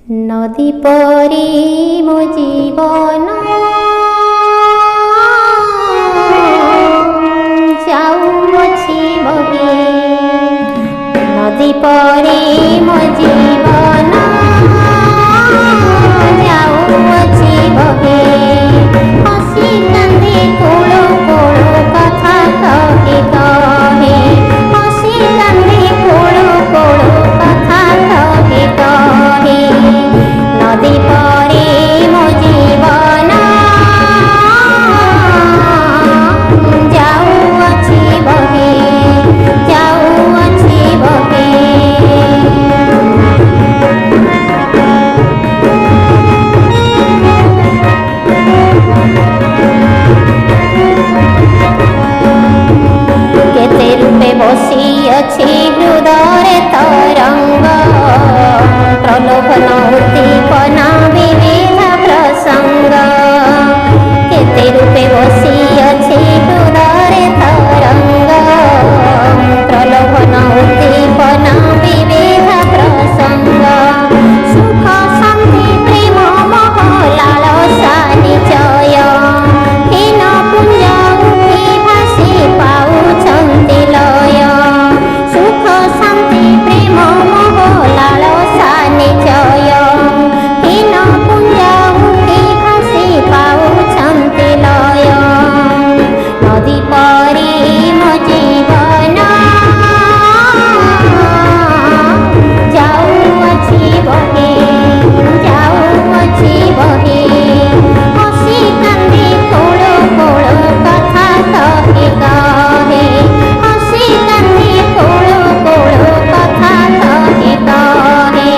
नदी परी मो जीवन जाऊँछि बहे। नदी परी मो जीवन जाऊँछि बहे। हसी कांदे कोलो कोलो कथा कहे कहे। हसी कांदे कोलो कोलो कथा कहे कहे। नदी परी मो जीवन जाऊँछि बहे। जाऊँछि बहे। केते रूपे बसी अछि हृदय तरंग। प्रलोभन उद्दीपना विविध प्रसंग। केते रूपे बसी अछि हृदय तरंग। प्रलोभन उद्दीपना विविध प्रसंग। सुख शांति प्रेम मोह लालसा निचय। हीन पुंज उठी भासी पाउछन्ति लय। सुख शांति प्रेम मोह लालसा निचय। हीन पुंज उठी भासी पाउछन्ति लय। नदी परी मो जीवन जाऊँछि बहे। जाऊँछि बहे। हसी कांदे कोलो कोलो कथा कहे कहे। हसी कांदे कोलो कोलो कथा कहे कहे।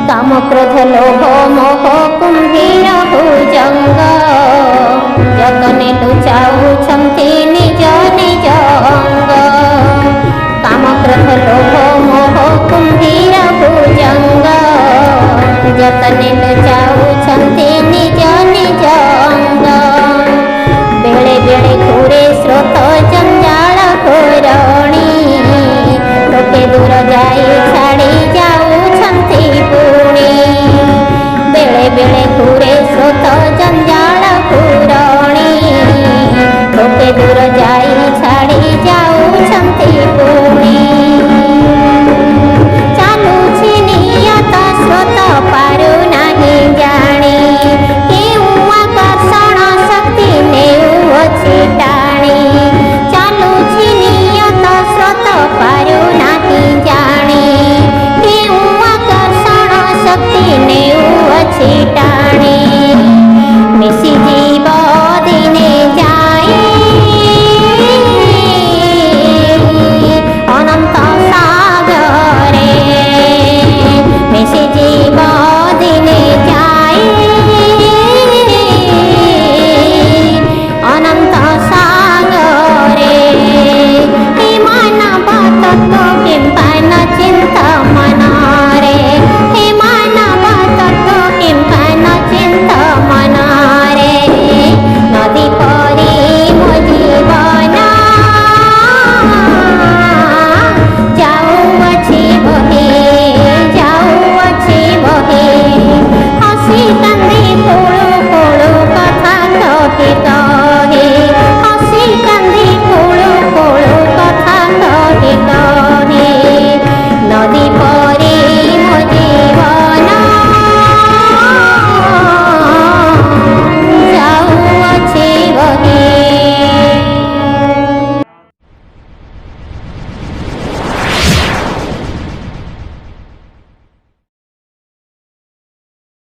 काम क्रोध लोभ मोह कुंभीर भुजंग। जतने लुचाउछन्ति निज निज अंग। काम क्रोध लोभ मोह कुंभीर भुजंग। जतने लुचाउ